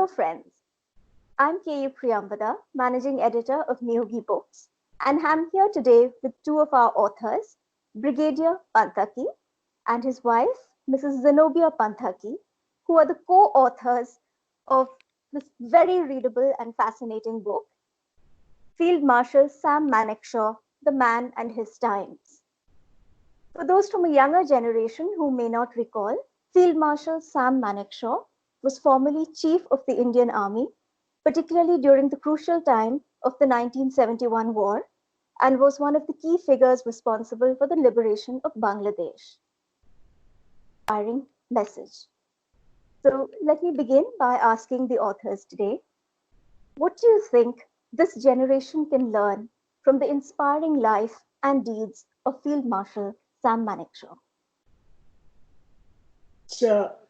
Hello friends, I'm K.U. Priyamvada, Managing Editor of Niyogi Books, and I'm here today with two of our authors, Brigadier Panthaki and his wife, Mrs. Zenobia Panthaki, who are the co-authors of this very readable and fascinating book, Field Marshal Sam Manekshaw, The Man and His Times. For those from a younger generation who may not recall, Field Marshal Sam Manekshaw was formerly Chief of the Indian Army, particularly during the crucial time of the 1971 war, and was one of the key figures responsible for the liberation of Bangladesh. Inspiring message. So let me begin by asking the authors today, what do you think this generation can learn from the inspiring life and deeds of Field Marshal Sam Manekshaw? It's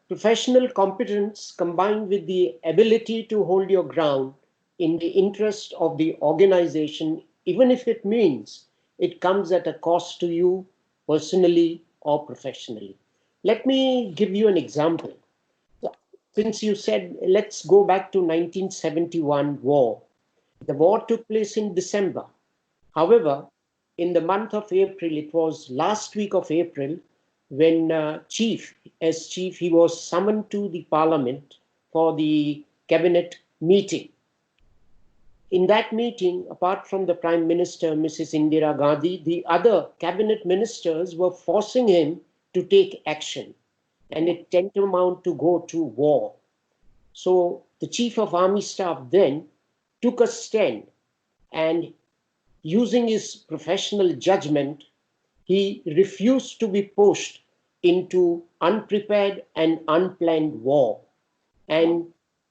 professional competence combined with the ability to hold your ground in the interest of the organization, even if it means it comes at a cost to you personally or professionally. Let me give you an example. Since you said, let's go back to 1971 war. The war took place in December. However, in the month of April, it was last week of April, when chief, he was summoned to the parliament for the cabinet meeting. In that meeting, apart from the Prime Minister, Mrs. Indira Gandhi, the other cabinet ministers were forcing him to take action, and it tantamount to go to war. So the Chief of Army Staff then took a stand, and using his professional judgment, he refused to be pushed into unprepared and unplanned war. And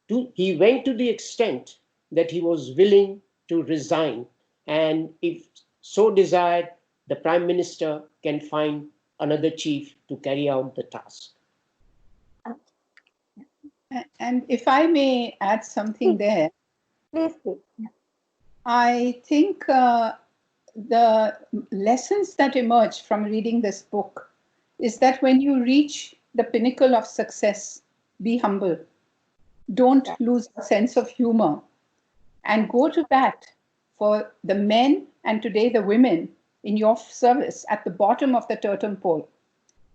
he went to the extent that he was willing to resign. And if so desired, the Prime Minister can find another chief to carry out the task. And if I may add something there. Please. I think the lessons that emerge from reading this book is that when you reach the pinnacle of success, be humble. Don't lose a sense of humor, and go to bat for the men and today the women in your service at the bottom of the totem pole.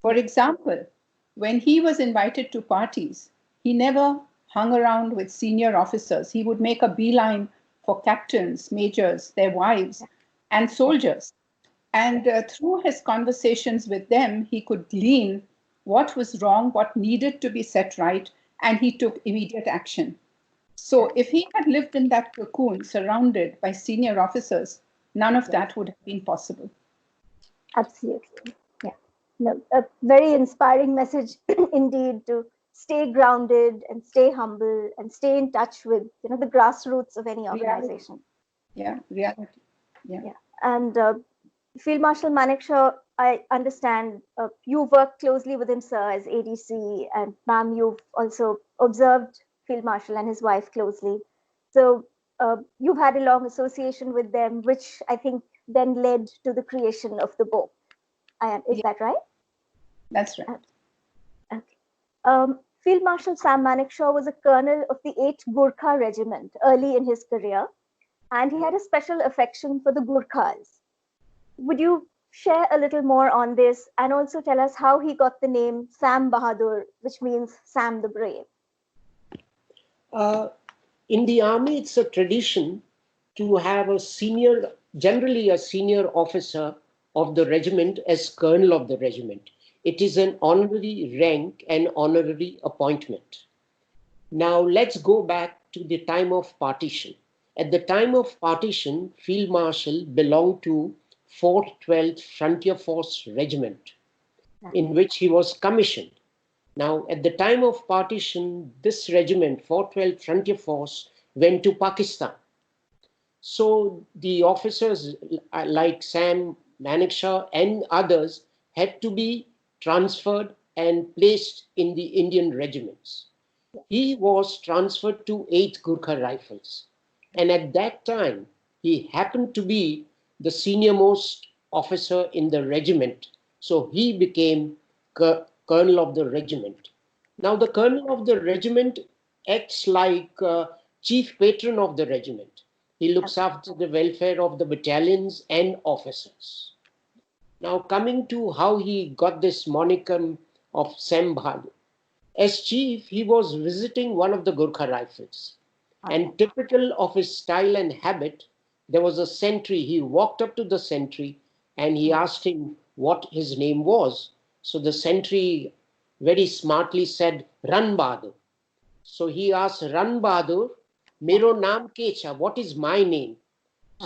For example, when he was invited to parties, he never hung around with senior officers. He would make a beeline for captains, majors, their wives, and soldiers. And through his conversations with them, he could glean what was wrong, what needed to be set right, and he took immediate action. So if he had lived in that cocoon surrounded by senior officers, none of that would have been possible. Absolutely. Yeah. No, a very inspiring message indeed, to stay grounded and stay humble and stay in touch with the grassroots of any organization. Reality. Yeah. And Field Marshal Manekshaw, I understand you work closely with him, sir, as ADC, and ma'am, you've also observed Field Marshal and his wife closely. So you've had a long association with them, which I think then led to the creation of the book. Is that right? That's right. Okay. Field Marshal Sam Manekshaw was a colonel of the 8th Gurkha Regiment early in his career, and he had a special affection for the Gurkhas. Would you share a little more on this, and also tell us how he got the name Sam Bahadur, which means Sam the Brave? In the army, it's a tradition to have generally a senior officer of the regiment as colonel of the regiment. It is an honorary rank and honorary appointment. Now let's go back to the time of partition. At the time of partition, Field Marshal belonged to 4th 12th Frontier Force Regiment, in which he was commissioned. Now, at the time of partition, this regiment, 4th 12th Frontier Force, went to Pakistan. So the officers like Sam Manekshaw and others had to be transferred and placed in the Indian regiments. He was transferred to 8th Gurkha Rifles. And at that time, he happened to be the senior-most officer in the regiment. So he became colonel of the regiment. Now, the colonel of the regiment acts like chief patron of the regiment. He looks after the welfare of the battalions and officers. Now, coming to how he got this moniker of Sam Bahadur. As chief, he was visiting one of the Gurkha rifles. And typical of his style and habit, there was a sentry. He walked up to the sentry and he asked him what his name was. So the sentry very smartly said, Ran Bahadur. So he asked, Ran Bahadur, Mero naam kecha, what is my name?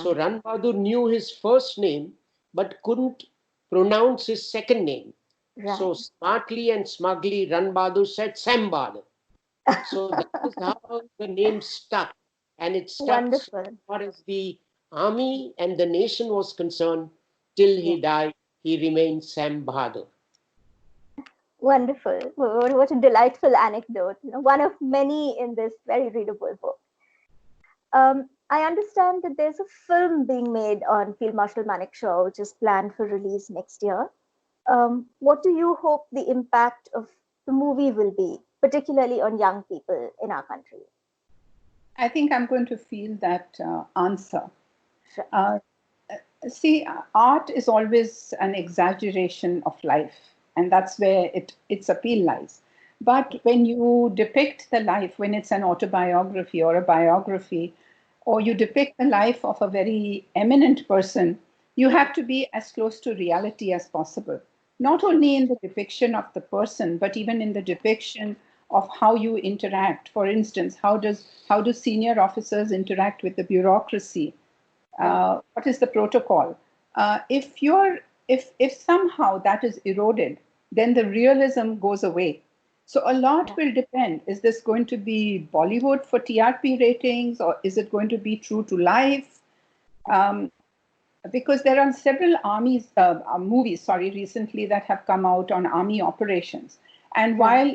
So Ran Bahadur knew his first name but couldn't pronounce his second name. Right. So smartly and smugly, Ran Bahadur said Sam Bahadur. So that is how the name stuck. And it stuck so Wonderful. far as the army and the nation was concerned. Till he died, he remained Sam Bahadur. Wonderful. What a delightful anecdote. One of many in this very readable book. I understand that there's a film being made on Field Marshal Manekshaw, which is planned for release next year. What do you hope the impact of the movie will be, particularly on young people in our country? I think I'm going to feel that answer. Sure. See, art is always an exaggeration of life, and that's where its appeal lies. But when you depict the life, when it's an autobiography or a biography, or you depict the life of a very eminent person, you have to be as close to reality as possible. Not only in the depiction of the person, but even in the depiction of how you interact. For instance, how do senior officers interact with the bureaucracy? What is the protocol? If somehow that is eroded, then the realism goes away. So a lot will depend. Is this going to be Bollywood for TRP ratings, or is it going to be true to life? Because there are several movies recently that have come out on army operations. And while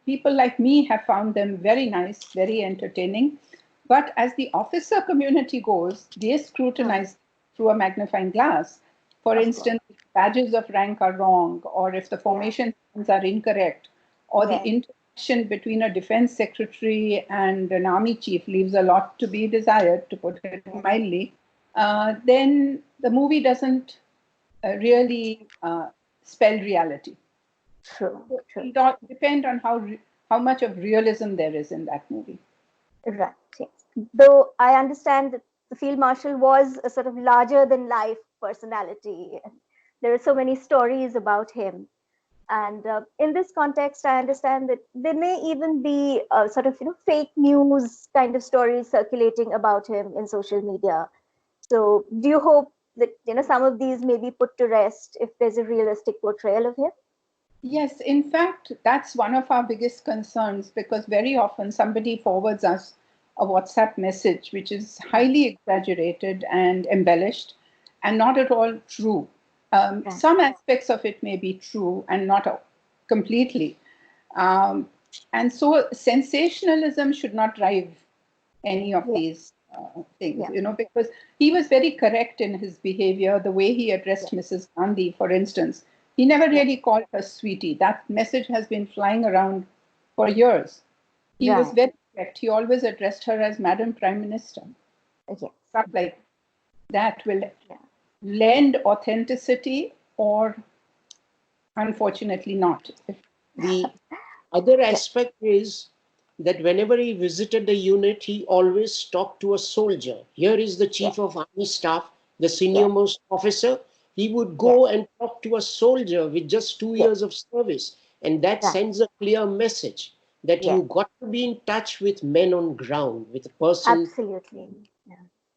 people like me have found them very nice, very entertaining, but as the officer community goes, they scrutinize through a magnifying glass. For instance, if badges of rank are wrong, or if the formation are incorrect, or the interaction between a defense secretary and an army chief leaves a lot to be desired, to put it mildly, then the movie doesn't really spell reality. True. It all depends on how much of realism there is in that movie. Right. Yes. Though I understand that the Field Marshal was a sort of larger than life personality. There are so many stories about him. And in this context, I understand that there may even be sort of fake news kind of stories circulating about him in social media. So do you hope that some of these may be put to rest if there's a realistic portrayal of him? Yes, in fact, that's one of our biggest concerns, because very often somebody forwards us a WhatsApp message which is highly exaggerated and embellished and not at all true. Some aspects of it may be true and not completely. And so sensationalism should not drive any of these things, because he was very correct in his behavior, the way he addressed Mrs. Gandhi, for instance. He never really called her sweetie. That message has been flying around for years. He was very correct. He always addressed her as Madam Prime Minister. Stuff like that will lend authenticity, or unfortunately not. The other aspect is that whenever he visited the unit, he always talked to a soldier. Here is the chief of army staff, the senior most officer. He would go and talk to a soldier with just 2 years of service. And that sends a clear message that you got to be in touch with men on ground, with a person. Absolutely.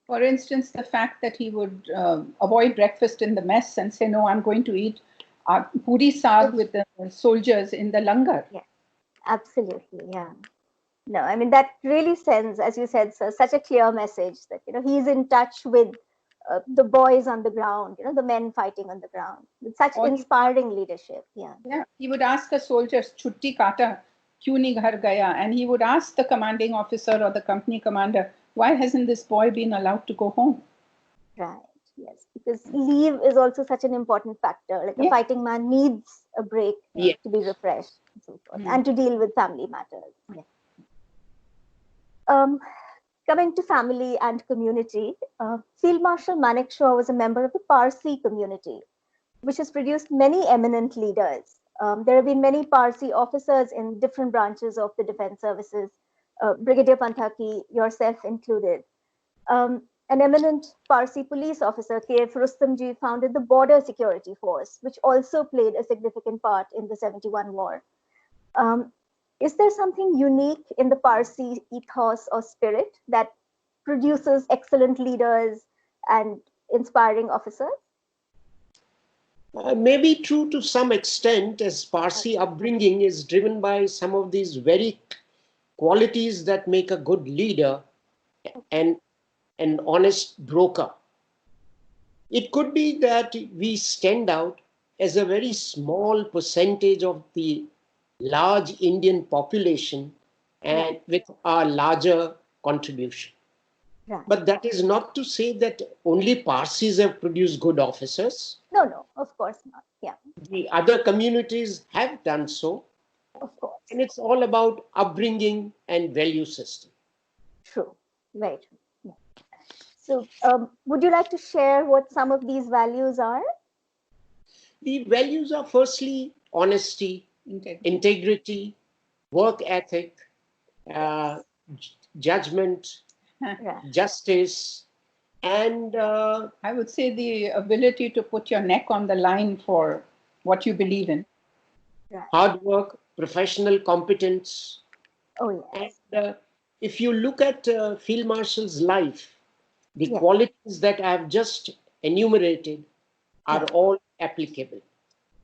For instance, the fact that he would avoid breakfast in the mess and say, no, I'm going to eat puri saag with the soldiers in the langar. Yeah, absolutely. Yeah. No, I mean, that really sends, as you said, sir, such a clear message that, he's in touch with the boys on the ground, the men fighting on the ground, with such inspiring leadership. Yeah. Yeah. He would ask a soldier, chutti kata, kyun nahi ghar gaya? And he would ask the commanding officer or the company commander, why hasn't this boy been allowed to go home? Right. Yes. Because leave is also such an important factor. Like a fighting man needs a break to be refreshed and so forth, and to deal with family matters. Yeah. Um, Coming to family and community, Field Marshal Manekshaw was a member of the Parsi community, which has produced many eminent leaders. There have been many Parsi officers in different branches of the defense services, Brigadier Panthaki, yourself included. An eminent Parsi police officer, K.F. Rustamji, founded the Border Security Force, which also played a significant part in the 71 war. Um, is there something unique in the Parsi ethos or spirit that produces excellent leaders and inspiring officers? Maybe true to some extent, as Parsi upbringing is driven by some of these very qualities that make a good leader and an honest broker. It could be that we stand out as a very small percentage of the large Indian population and with our larger contribution. Right. But that is not to say that only Parsis have produced good officers. No, of course not. Yeah, The other communities have done so. of course. And it's all about upbringing and value system. True. Very true. Yeah. So, would you like to share what some of these values are? The values are firstly honesty, integrity, work ethic, judgment, Right. justice, and I would say the ability to put your neck on the line for what you believe in. Right. hard work, professional competence. Oh, yes. And if you look at Field Marshal's life, the Yeah. qualities that I have just enumerated are all applicable.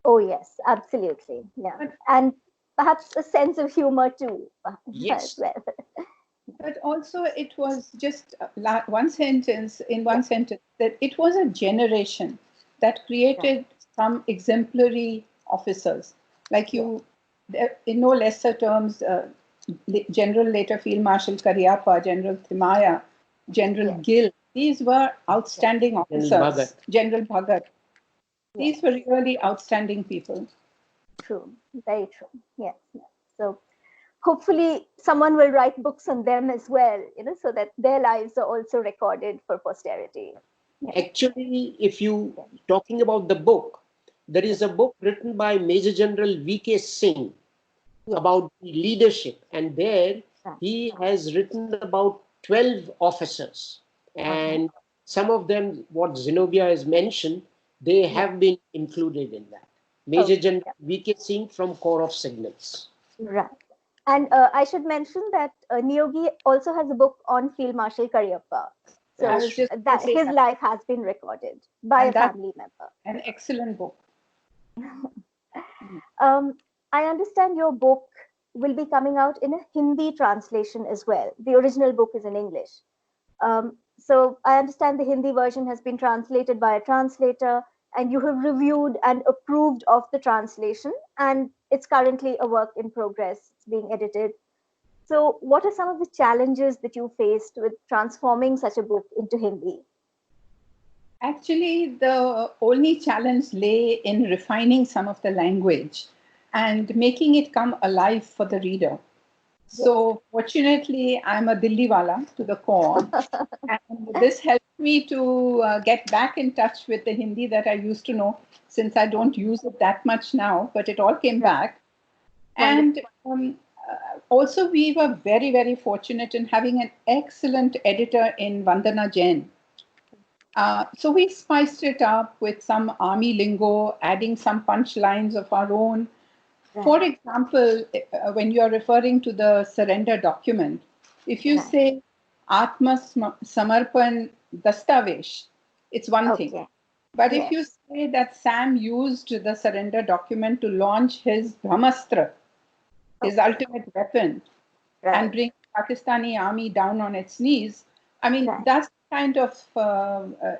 Oh, yes, absolutely. Yeah. And perhaps a sense of humor too, Yes. as well. But also, it was just one sentence, that it was a generation that created some exemplary officers. Like you, in no lesser terms, General later Field Marshal Cariappa, General Thimaya, General Gill, these were outstanding officers. General Bhagat. These were really outstanding people. True, very true. Yes. So hopefully someone will write books on them as well, so that their lives are also recorded for posterity. Actually, if you talking about the book, there is a book written by Major General V.K. Singh about leadership, and there he has written about 12 officers, and some of them, what Zenobia has mentioned, they have been included in that. Major General V.K. Singh from Corps of Signals. Right. And I should mention that Niyogi also has a book on Field Marshal Cariappa. So that his life has been recorded by a family member. An excellent book. I understand your book will be coming out in a Hindi translation as well. The original book is in English. So I understand the Hindi version has been translated by a translator, and you have reviewed and approved of the translation, and it's currently a work in progress. It's being edited. So what are some of the challenges that you faced with transforming such a book into Hindi? Actually, the only challenge lay in refining some of the language and making it come alive for the reader. So fortunately, I'm a Dilliwala to the core. And this helped me to get back in touch with the Hindi that I used to know, since I don't use it that much now, but it all came back. And also, we were very, very fortunate in having an excellent editor in Vandana Jain. So we spiced it up with some army lingo, adding some punchlines of our own. For example, when you are referring to the surrender document, if you say Atma Samarpan Dastavesh, it's one thing. But if you say that Sam used the surrender document to launch his Brahmastra, his ultimate weapon, and bring Pakistani army down on its knees, I mean, that's the kind of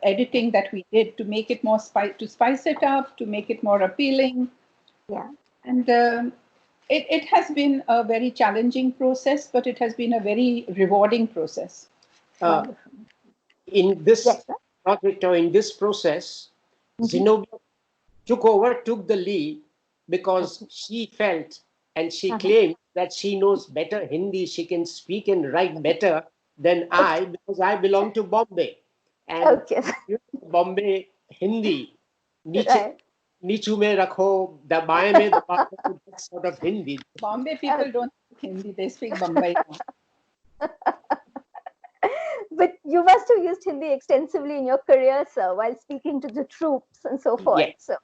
editing that we did to make it more to spice it up, to make it more appealing. Yeah. And it has been a very challenging process, but it has been a very rewarding process. In this project or in this process, Zenobia took the lead because she felt and she claims that she knows better Hindi. She can speak and write better than I, because I belong to Bombay. And Okay. Bombay Hindi, niche, Right. nichu mein rakho, dabaye mein daba do, that sort of Hindi. Bombay people don't speak Hindi, they speak Bombay. But you must have used Hindi extensively in your career, sir, while speaking to the troops and so forth. Yes. So,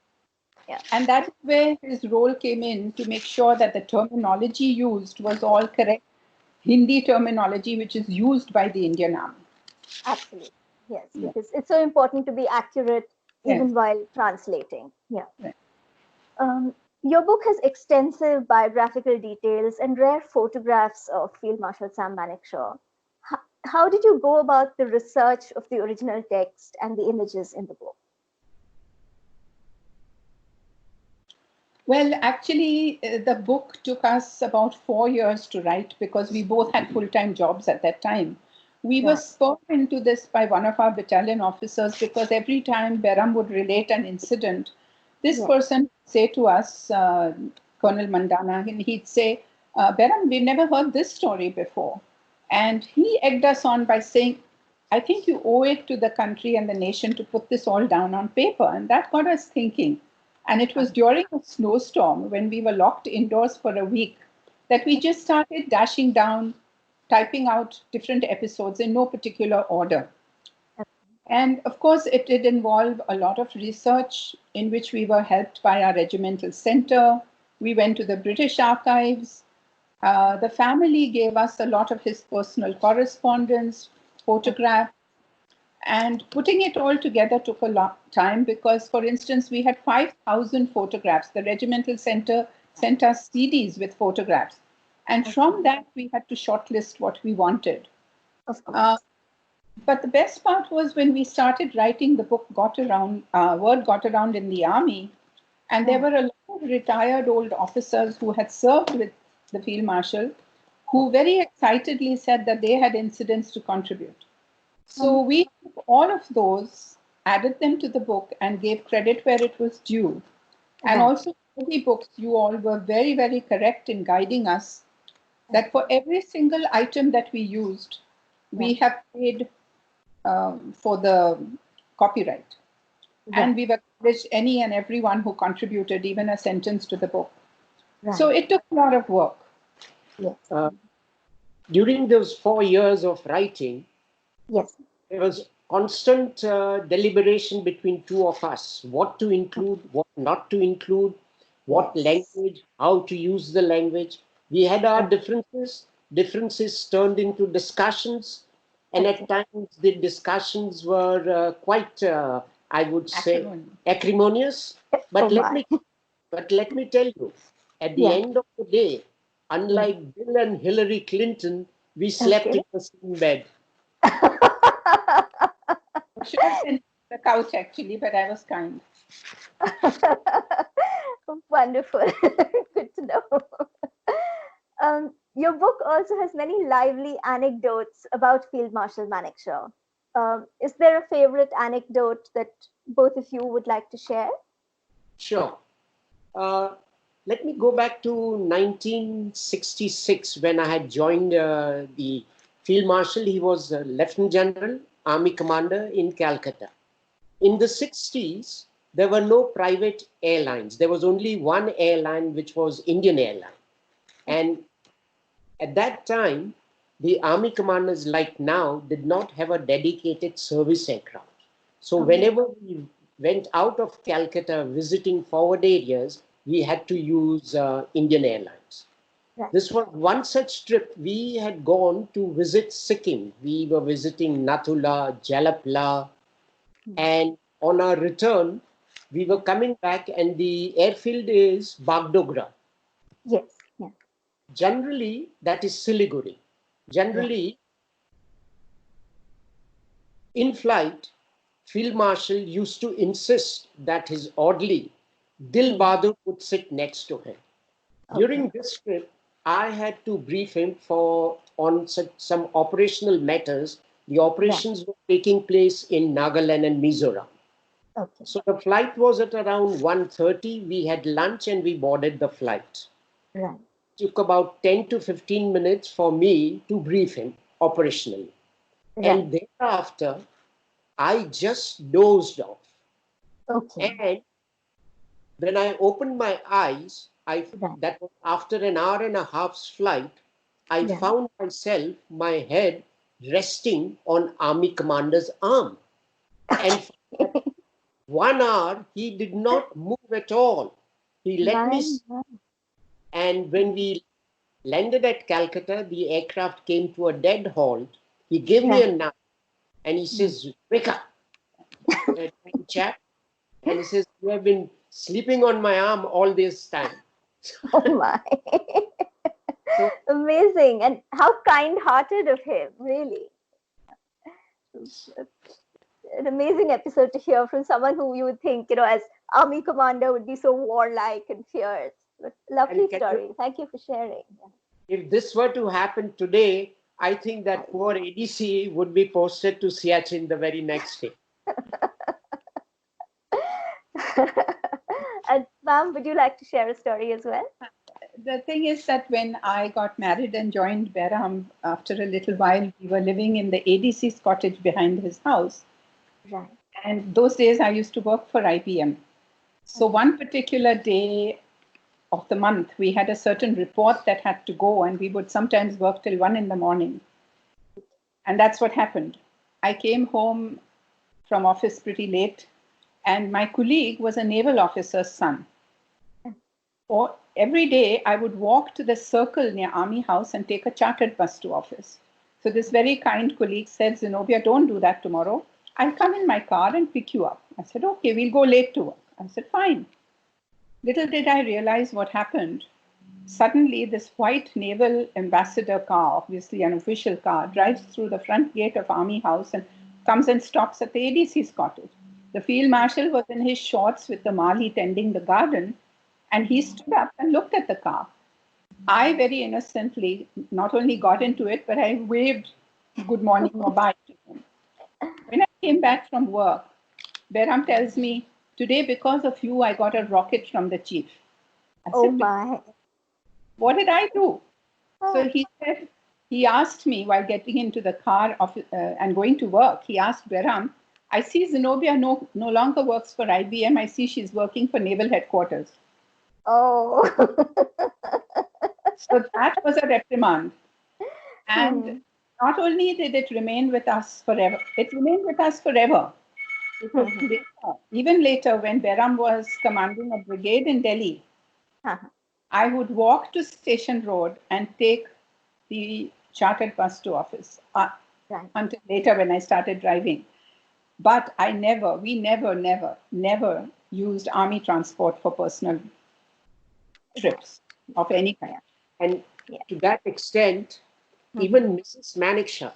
yeah. And that's where his role came in, to make sure that the terminology used was all correct Hindi terminology, which is used by the Indian Army. Absolutely. Yes, Yeah. because it's so important to be accurate even Yes. while translating. Yeah. Right. Your book has extensive biographical details and rare photographs of Field Marshal Sam Manekshaw. How did you go about the research of the original text and the images in the book? Well, actually, the book took us about 4 years to write because we both had full-time jobs at that time. We were spurred into this by one of our battalion officers, because every time Behram would relate an incident, this person would say to us, Colonel Mandana, and he'd say, Behram, we've never heard this story before. And he egged us on by saying, I think you owe it to the country and the nation to put this all down on paper. And that got us thinking. And it was during a snowstorm, when we were locked indoors for a week, that we just started dashing down, typing out different episodes in no particular order. And of course, it did involve a lot of research, in which we were helped by our regimental center. We went to the British archives. The family gave us a lot of his personal correspondence, photographs. And putting it all together took a long time, because, for instance, we had 5,000 photographs. The regimental center sent us CDs with photographs. And from that, we had to shortlist what we wanted. Of course. But the best part was when we started writing, the book got around, word got around in the army. And there were a lot of retired old officers who had served with the Field Marshal, who very excitedly said that they had incidents to contribute. So we took all of those, added them to the book, and gave credit where it was due. And also, in the books, you all were very, very correct in guiding us that for every single item that we used, we have paid for the copyright. And we've acknowledged any and everyone who contributed even a sentence to the book. So it took a lot of work. During those 4 years of writing, there was constant deliberation between two of us, what to include, what not to include, what language, how to use the language. We had our differences turned into discussions, and at times the discussions were quite, I would say, acrimonious. But let me tell you, at the end of the day, unlike Bill and Hillary Clinton, we slept in the same bed. I should have sent the couch, actually, but I was kind. Wonderful. Good to know. Your book also has many lively anecdotes about Field Marshal Manekshaw. Is there a favorite anecdote that both of you would like to share? Sure. Let me go back to 1966, when I had joined the Field Marshal. He was a Lieutenant General, Army Commander in Calcutta. In the 60s, there were no private airlines. There was only one airline, which was Indian Airline. And at that time, the Army commanders, like now, did not have a dedicated service aircraft. So whenever we went out of Calcutta visiting forward areas, we had to use Indian Airlines. This was one such trip. We had gone to visit Sikkim. We were visiting Nathula, Jalapla, and on our return, we were coming back, and the airfield is Bagdogra. Yes. Generally, that is Siliguri. Generally, in flight, Field Marshal used to insist that his orderly, Dil Bahadur, would sit next to him. During this trip, I had to brief him on some operational matters. The operations were taking place in Nagaland and Mizoram. So the flight was at around 1:30. We had lunch and we boarded the flight. took about 10 to 15 minutes for me to brief him operationally. Right. And thereafter, I just dozed off. Okay. And when I opened my eyes, Right. that was after an hour and a half's flight, I Yeah. found myself, my head resting on Army commander's arm. And for that 1 hour, he did not move at all. He let me, My. and when we landed at Calcutta, the aircraft came to a dead halt. He gave me Right. a nudge and he says, "Wake up, tiny chap." And he says, "You have been sleeping on my arm all this time." Oh my. So, Amazing. And how kind-hearted of him, really. An amazing episode to hear from someone who you would think, as army commander would be so warlike and fierce. But lovely and story. Thank you for sharing. if this were to happen today, I think that poor ADC would be posted to Siachen the very next day. And ma'am, would you like to share a story as well? The thing is that when I got married and joined Behram, after a little while, we were living in the ADC's cottage behind his house. Right. And those days I used to work for IBM. So one particular day of the month, we had a certain report that had to go, and we would sometimes work till 1 a.m. And that's what happened. I came home from office pretty late, and my colleague was a naval officer's son. Or every day I would walk to the circle near Army House and take a chartered bus to office. So this very kind colleague said, "Zenobia, don't do that tomorrow. I'll come in my car and pick you up." I said, "Okay, we'll go late to work." I said, "Fine." Little did I realize what happened. Suddenly, this white naval ambassador car, obviously an official car, drives through the front gate of Army House and comes and stops at the ADC's cottage. The field marshal was in his shorts with the Mali tending the garden, and he stood up and looked at the car. I very innocently not only got into it, but I waved good morning or bye to him. When I came back from work, Behram tells me, "Today, because of you, I got a rocket from the chief." I Oh said, my. "What did I do?" So he said, he asked me while getting into the car and going to work, he asked Behram, "I see Zenobia no longer works for IBM. I see she's working for Naval Headquarters." Oh. So that was a reprimand. And not only did it remain with us forever, it remained with us forever. Because later, even later, when Behram was commanding a brigade in Delhi, I would walk to Station Road and take the chartered bus to office until later when I started driving. But we never used army transport for personal trips of any kind. And to that extent, even Mrs. Manekshaw,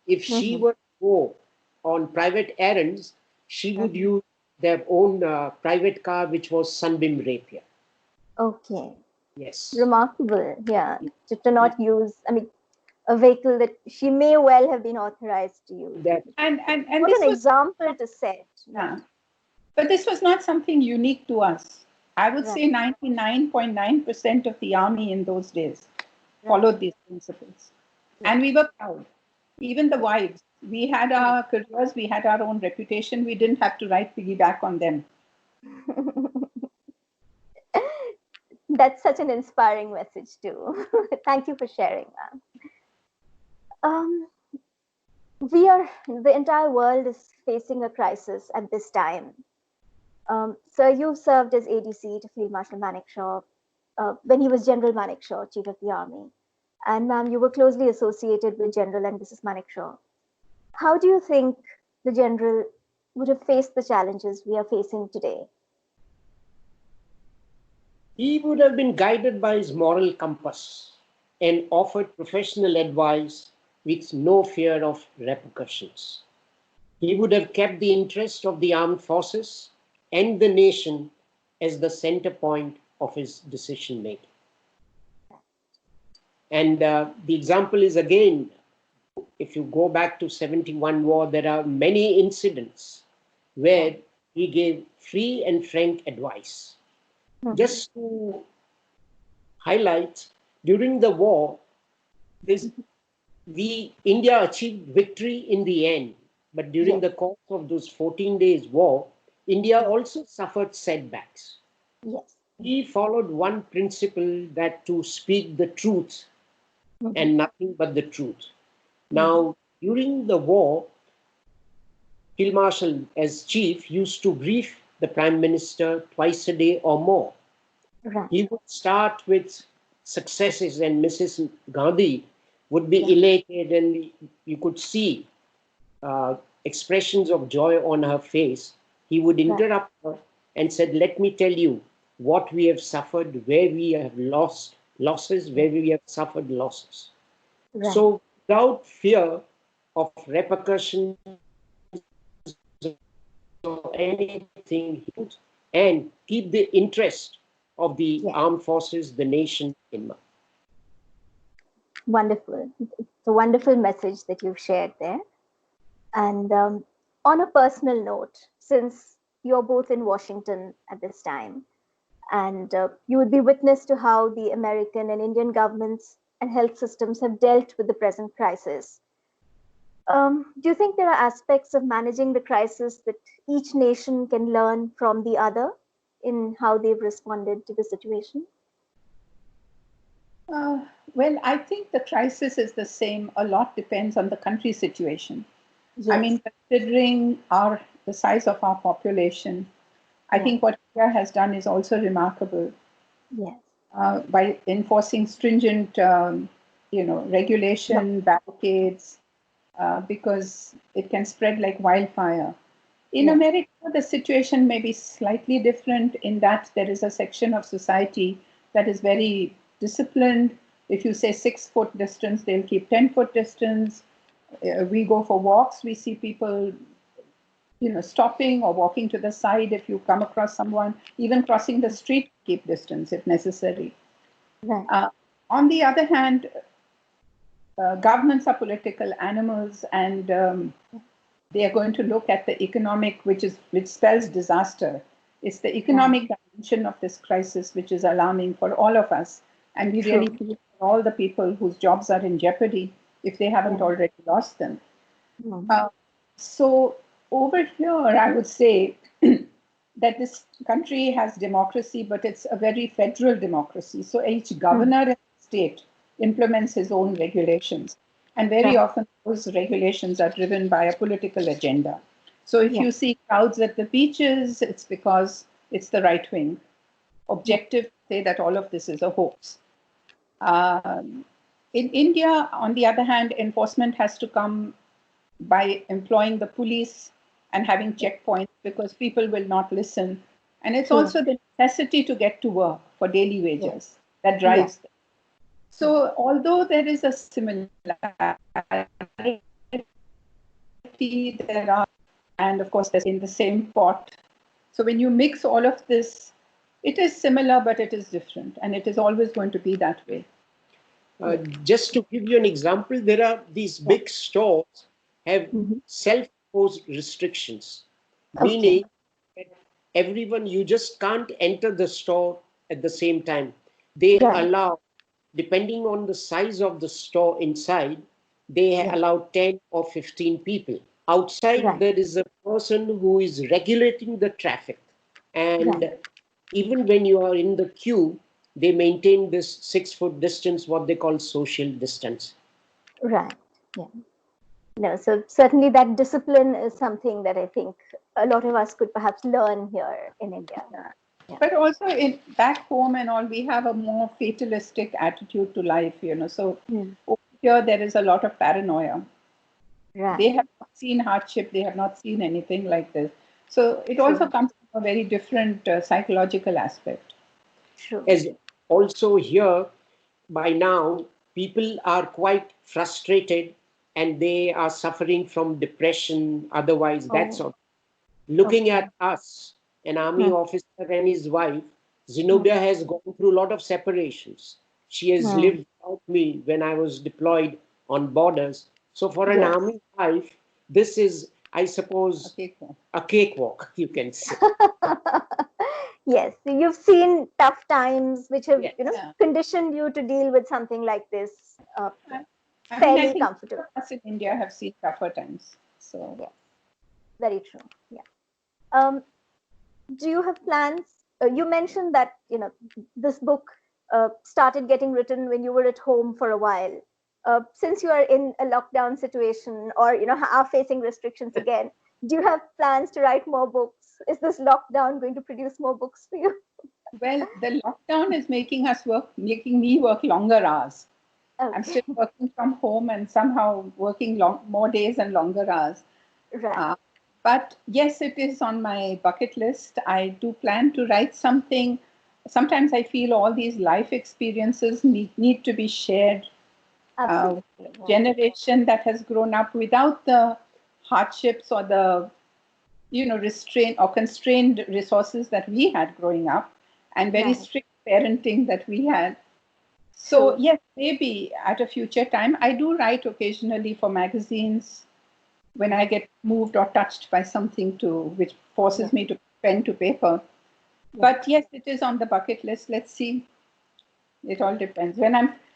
if she were to go on private errands, she would use their own private car, which was Sunbeam Rapier. Okay. Yes. Remarkable. Yeah. To not use, a vehicle that she may well have been authorized to use. And What this an was example to set. Yeah. But this was not something unique to us. I would say 99.9% of the army in those days followed these principles. And we were proud. Even the wives, we had our careers, we had our own reputation. We didn't have to ride piggyback on them. That's such an inspiring message too. Thank you for sharing, ma'am. The entire world is facing a crisis at this time. Sir, you served as ADC to Field Marshal Manekshaw when he was General Manekshaw, Chief of the Army. And ma'am, you were closely associated with General and Mrs. Manekshaw. How do you think the General would have faced the challenges we are facing today? He would have been guided by his moral compass and offered professional advice with no fear of repercussions. He would have kept the interest of the armed forces and the nation as the center point of his decision making. And the example is again, if you go back to 71 war, there are many incidents where he gave free and frank advice. Just to highlight, During the war, India achieved victory in the end, but during Yes. the course of those 14 days war, India Yes. also suffered setbacks. Yes. We followed one principle, that to speak the truth Mhm. and nothing but the truth. Mhm. Now, during the war, Field Marshal, as chief, used to brief the Prime Minister twice a day or more. Right. He would start with successes, and Mrs. Gandhi would be Yeah. elated, and you could see expressions of joy on her face. He would Right. interrupt her and said, "Let me tell you what we have suffered, where we have lost losses, where we have suffered losses." Right. So, without fear of repercussions or anything, and keep the interest of the Yes. armed forces, the nation in mind. Wonderful. It's a wonderful message that you've shared there. And on a personal note, since you're both in Washington at this time, and you would be witness to how the American and Indian governments and health systems have dealt with the present crisis. Do you think there are aspects of managing the crisis that each nation can learn from the other in how they've responded to the situation? Uh, well, I think the crisis is the same. A lot depends on the country situation. I Yes. mean, considering the size of our population, I Right. think what India has done is also remarkable Yes. by enforcing stringent, Right. regulation, barricades, because it can spread like wildfire. In Yes. America, the situation may be slightly different in that there is a section of society that is very disciplined. If you say 6 foot distance, they'll keep 10 foot distance. We go for walks, we see people, stopping or walking to the side if you come across someone, even crossing the street, keep distance if necessary. Right. Uh, on the other hand, governments are political animals, and they are going to look at the economic, which spells disaster. It's the Right. economic dimension of this crisis which is alarming for all of us, and we really True. feel for all the people whose jobs are in jeopardy if they haven't Yeah. already lost them. Mhm. Uh, so over here, I would say that this country has democracy, but it's a very federal democracy. So each Mhm. governor in the state implements his own regulations. And very Right. often those regulations are driven by a political agenda. So if Yeah. you see crowds at the beaches, it's because it's the right wing Yeah. objective to say that all of this is a hoax. Um, in India, on the other hand, enforcement has to come by employing the police and having Yeah. checkpoints because people will not listen. And it's True. also the necessity to get to work for daily Yeah. wages that Yeah. drives them. Yeah. So, although there is a similarity, there are, and of course, there's in the same pot. So, when you mix all of this, it is similar, but it is different, and it is always going to be that way. Uh, Yes. just to give you an example, there are these Yeah. big stores have Hmm. self-imposed restrictions, Okay. meaning that everyone, you just can't enter the store at the same time. They Right. allow, depending on the size of the store inside, they Yeah. allow 10 or 15 people. Outside, Right. there is a person who is regulating the traffic. Right. And even when you are in the queue, they maintain this 6 foot distance, what they call social distance. Right. Yeah. No, so certainly that discipline is something that I think a lot of us could perhaps learn here in India. Yeah. Yeah. But also in back home and all, we have a more fatalistic attitude to life. So Mm. over here there is a lot of paranoia. They Right. have not seen hardship, they have not seen anything like this. So it also True. comes from a very different psychological aspect. True. As also here, by now, people are quite frustrated and they are suffering from depression, otherwise, that Oh, sort. Looking okay. at us, an army Hmm. officer and his wife, Hmm. Zenobia has gone through a lot of separations. She has Hmm. lived without me when I was deployed on borders. So for an Yes. army wife, this is, I suppose, Okay. a cakewalk, you can say. Yes, so you've seen tough times which have, Yes. Yeah. conditioned you to deal with something like this I mean, I fairly think comfortably. us in India have seen tougher times. So, Yes, very true. Yeah. Um, do you have plans? You mentioned that, this book started getting written when you were at home for a while. Since you are in a lockdown situation or, are facing restrictions again, do you have plans to write more books? Is this lockdown going to produce more books for you? well, the lockdown is making me work longer hours. I'm Okay, still working from home and somehow working more days and longer hours. right. Uh, but yes, it is on my bucket list. I do plan to write something. Sometimes I feel all these life experiences need to be shared. Absolutely. Yeah. Generation that has grown up without the hardships or the restraint or constrained resources that we had growing up, and very Right. strict parenting that we had. So, True. yes, maybe at a future time, I do write occasionally for magazines when I get moved or touched by something which Yeah. forces me to pen to paper. Yeah. But yes, it is on the bucket list. Let's see. It all depends.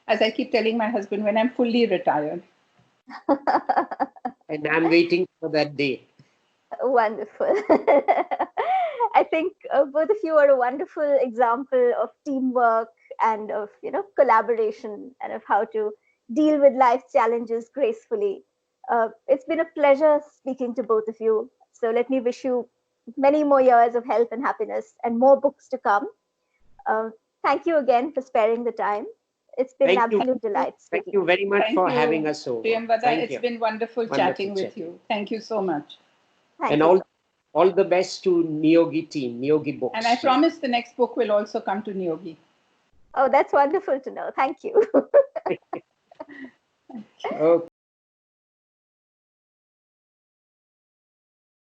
As I keep telling my husband, when I'm fully retired. And I'm waiting for that day. Wonderful. I think both of you are a wonderful example of teamwork and of collaboration and of how to deal with life's challenges gracefully. It's been a pleasure speaking to both of you. So let me wish you many more years of health and happiness and more books to come. Uh, Thank you again for sparing the time. It's been an Thank you. absolute delight Thank speaking you with very you. much Thank for having you, us over. Priyamvada. Thank It's you. been wonderful Wonderful chatting with chatting. you. Thank you so much. Thank And you so all the best to Niyogi team, Niyogi And I Books team. promise the next book will also come to Niyogi. much. Oh, that's wonderful to know. Thank you. Okay.